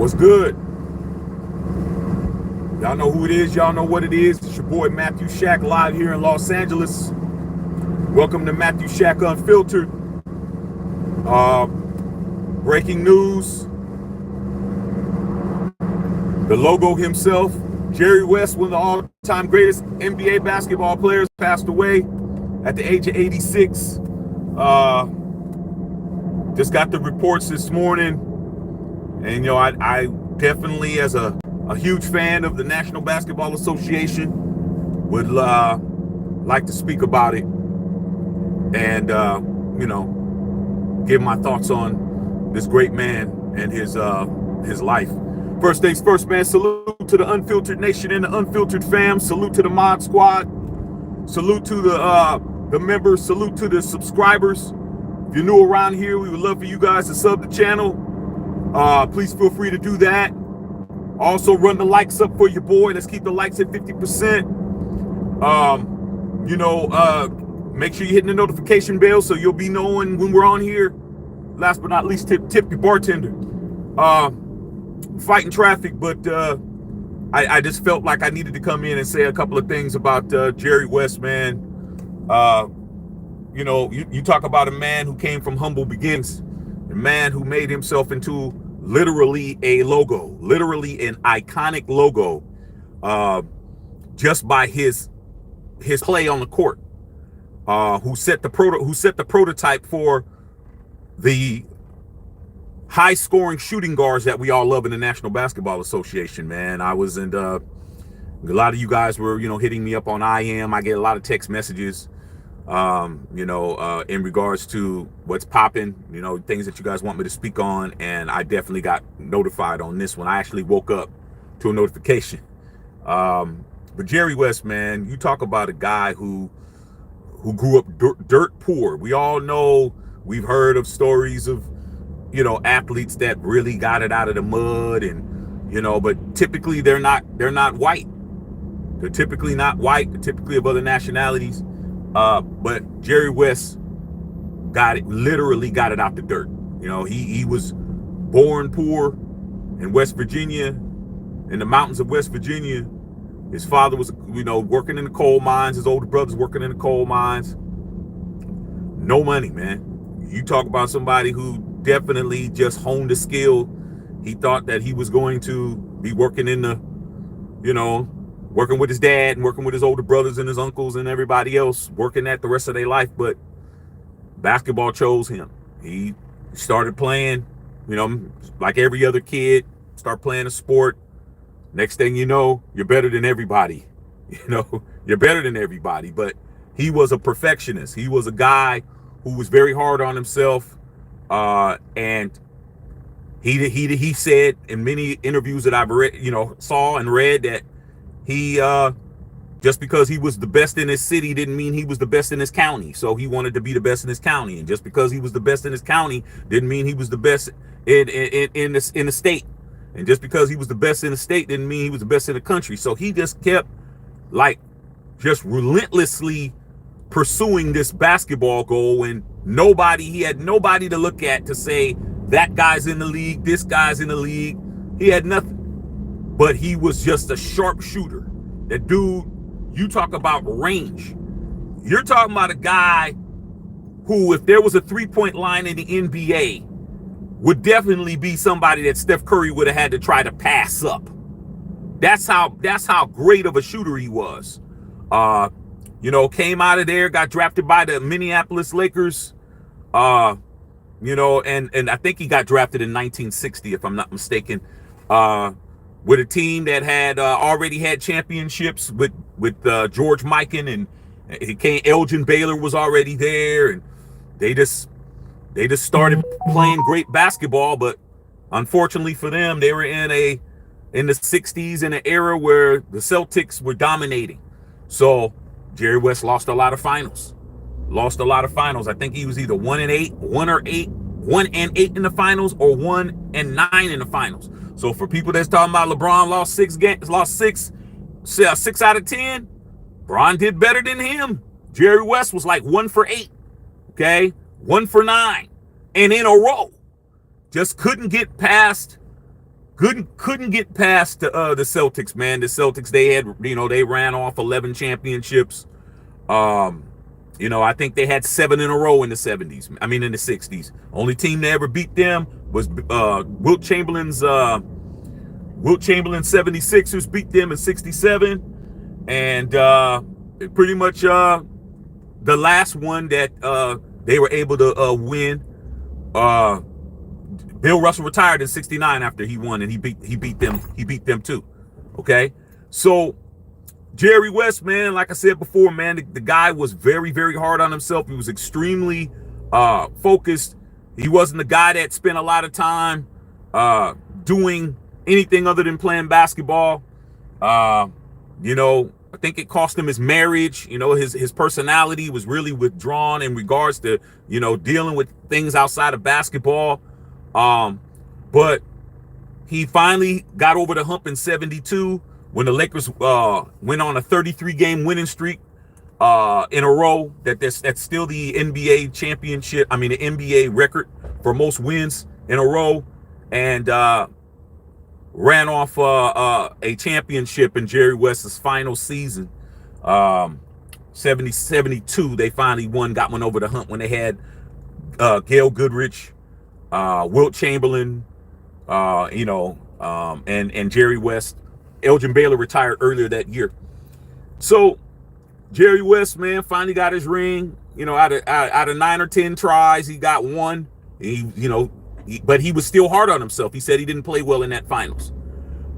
What's good? Y'all know who it is. Y'all know what it is. It's your boy Matthew Shack live here in Los Angeles. Welcome to Matthew Shack Unfiltered. Breaking news. The logo himself, Jerry West, one of the all-time greatest NBA basketball players, passed away at the age of 86. Just got the reports this morning. And, I definitely, as a huge fan of the National Basketball Association, would like to speak about it and, give my thoughts on this great man and his life. First things first, man, salute to the Unfiltered Nation and the Unfiltered fam. Salute to the Mod Squad. Salute to the members. Salute to the subscribers. If you're new around here, we would love for you guys to sub the channel. Please feel free to do that. Also, run the likes up for your boy. Let's keep the likes at 50%. Make sure you're hitting the notification bell so you'll be knowing when we're on here. Last but not least, tip your bartender. Fighting traffic, but I just felt like I needed to come in and say a couple of things about Jerry West, man. You talk about a man who came from humble beginnings, a man who made himself into literally a logo, literally an iconic logo, just by his play on the court. Who set the prototype for the high-scoring shooting guards that we all love in the National Basketball Association, man. I was in a lot of you guys were, hitting me up on IM. I get a lot of text messages, in regards to what's popping, things that you guys want me to speak on. And I definitely got notified on this one. I actually woke up to a notification. But Jerry West, man, you talk about a guy who grew up dirt poor. We all know, we've heard of stories of, athletes that really got it out of the mud, and, but typically they're not white. They're typically not white. They're typically of other nationalities. But Jerry West literally got it out the dirt. He was born poor in West Virginia, in the mountains of West Virginia. His father was, working in the coal mines. His older brother's working in the coal mines. No money, man. You talk about somebody who definitely just honed a skill. He thought that he was going to be working in the, working with his dad and working with his older brothers and his uncles and everybody else, working that the rest of their life. But basketball chose him. He started playing, like every other kid, start playing a sport. Next thing you know, you're better than everybody. You're better than everybody. But he was a perfectionist. He was a guy who was very hard on himself. And he said in many interviews that I've read, saw and read, that he just because he was the best in his city didn't mean he was the best in his county. So he wanted to be the best in his county. And just because he was the best in his county didn't mean he was the best in the state. And just because he was the best in the state didn't mean he was the best in the country. So he just kept just relentlessly pursuing this basketball goal, and he had nobody to look at to say that guy's in the league, this guy's in the league. He had nothing, but he was just a sharp shooter. That dude, you talk about range. You're talking about a guy who, if there was a 3-point line in the NBA, would definitely be somebody that Steph Curry would have had to try to pass up. That's how great of a shooter he was. Came out of there, got drafted by the Minneapolis Lakers. And I think he got drafted in 1960, if I'm not mistaken, with a team that had already had championships with George Mikan, and Elgin Baylor was already there, and they just started playing great basketball. But unfortunately for them, they were in the 60s, in an era where the Celtics were dominating. So Jerry West lost a lot of finals. I think he was either 1-8 in the finals, or 1-9 in the finals. So for people that's talking about LeBron lost six out of 10, Bron did better than him. Jerry West was like 1 for 8. Okay, 1 for 9, and in a row. Just couldn't get past couldn't get past the Celtics, man. The Celtics, they ran off 11 championships. I think they had 7 in a row in the 70s. I mean, in the 60s. Only team that ever beat them was Wilt Chamberlain's 76ers beat them in 67. And pretty much the last one that they were able to win, Bill Russell retired in 69 after he won, and he beat them too. Okay? So Jerry West, man, like I said before, man, the guy was very, very hard on himself. He was extremely focused. He wasn't the guy that spent a lot of time doing anything other than playing basketball. I think it cost him his marriage. His personality was really withdrawn in regards to, dealing with things outside of basketball. But he finally got over the hump in 72 when the Lakers went on a 33-game winning streak in a row. That's still the NBA championship. I mean, the NBA record for most wins in a row, and ran off a championship in Jerry West's final season. 72, they finally got one over the hump when they had Gail Goodrich, Wilt Chamberlain, and Jerry West. Elgin Baylor retired earlier that year. So Jerry West, man, finally got his ring. Out of 9 or 10 tries, he got one. But he was still hard on himself. He said he didn't play well in that finals.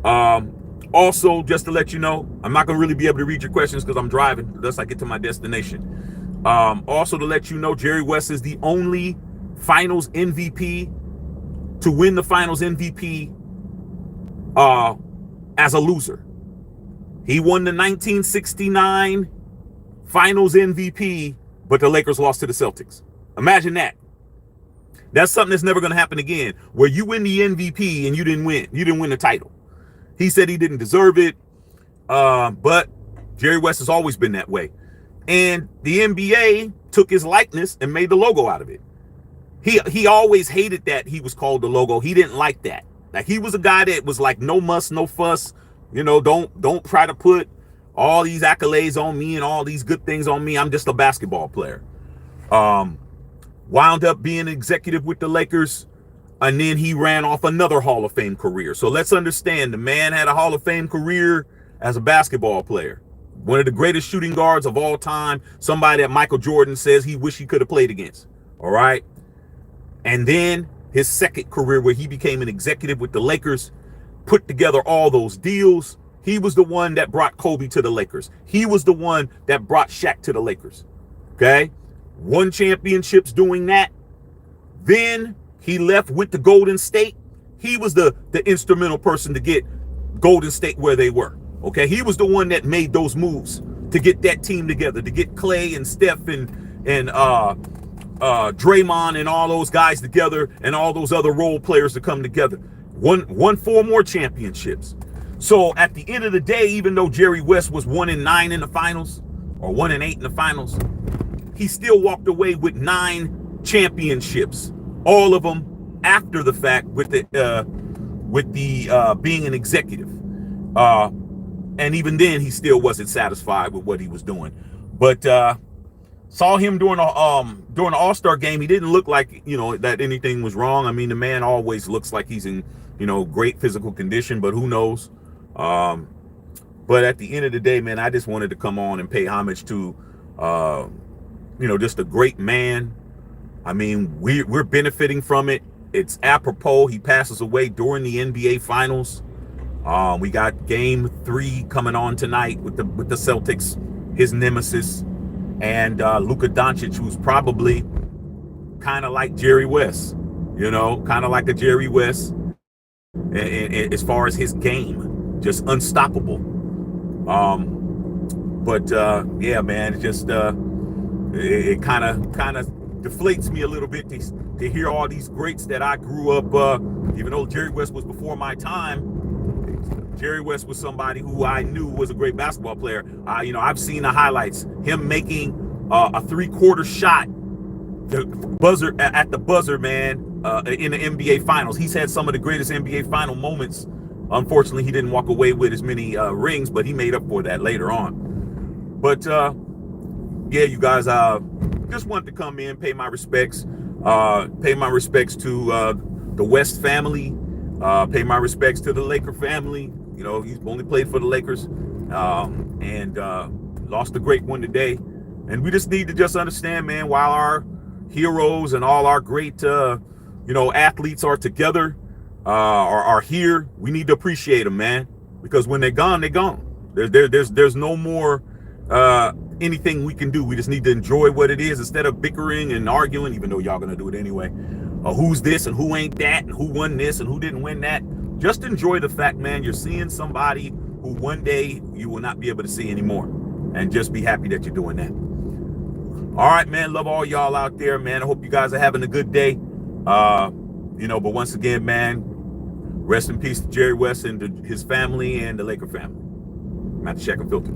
Also, just to let you know, I'm not going to really be able to read your questions because I'm driving unless I get to my destination. Also, to let you know, Jerry West is the only finals MVP to win the finals MVP as a loser. He won the 1969 finals MVP, but the Lakers lost to the Celtics. Imagine that. That's something that's never going to happen again, where you win the MVP and you didn't win. You didn't win the title. He said he didn't deserve it, but Jerry West has always been that way. And the NBA took his likeness and made the logo out of it. He always hated that he was called the logo. He didn't like that. Like, he was a guy that was like, no muss, no fuss. Don't try to put all these accolades on me and all these good things on me. I'm just a basketball player. Wound up being an executive with the Lakers, and then he ran off another Hall of Fame career. So let's understand, the man had a Hall of Fame career as a basketball player. One of the greatest shooting guards of all time. Somebody that Michael Jordan says he wished he could have played against. All right. And then his second career, where he became an executive with the Lakers, put together all those deals. He was the one that brought Kobe to the Lakers. He was the one that brought Shaq to the Lakers. Okay. Won championships doing that. Then he left with the Golden State. He was the instrumental person to get Golden State where they were. Okay. He was the one that made those moves to get that team together, to get Clay and Steph and Draymond and all those guys together, and all those other role players to come together. Won 4 more championships. So at the end of the day, even though Jerry West was 1-9 in the finals, or 1-8 in the finals, he still walked away with 9 championships, all of them after the fact, with the being an executive. And even then, he still wasn't satisfied with what he was doing. But saw him during the All-Star game. He didn't look like, that anything was wrong. I mean, the man always looks like he's in, great physical condition, but who knows? But at the end of the day, man, I just wanted to come on and pay homage to, just a great man. I mean, we're benefiting from it. It's apropos. He passes away during the NBA Finals. We got Game 3 coming on tonight with the Celtics, his nemesis, and Luka Doncic, who's probably kind of like Jerry West, kind of like a Jerry West, as far as his game, just unstoppable. Yeah, man, it just it kind of deflates me a little bit to hear all these greats that I grew up. Even though Jerry West was before my time, Jerry West was somebody who I knew was a great basketball player. I've seen the highlights, him making a 3-quarter shot the buzzer at the buzzer, man, in the NBA Finals. He's had some of the greatest NBA final moments. Unfortunately, he didn't walk away with as many rings, but he made up for that later on. But yeah, you guys, just wanted to come in, pay my respects to the West family, pay my respects to the Laker family. You know, he's only played for the Lakers, and lost a great one today. And we just need to just understand, man, while our heroes and all our great, athletes are together, are here, we need to appreciate them, man, because when they're gone, they're gone. There's no more anything we can do. We just need to enjoy what it is instead of bickering and arguing, even though y'all gonna do it anyway. Who's this and who ain't that, and who won this and who didn't win that. Just enjoy the fact, man, you're seeing somebody who one day you will not be able to see anymore, and just be happy that you're doing that. All right, man, love all y'all out there, man. I hope you guys are having a good day. But once again, man, rest in peace to Jerry West and to his family and the Laker family. I'm at the Check and Filter.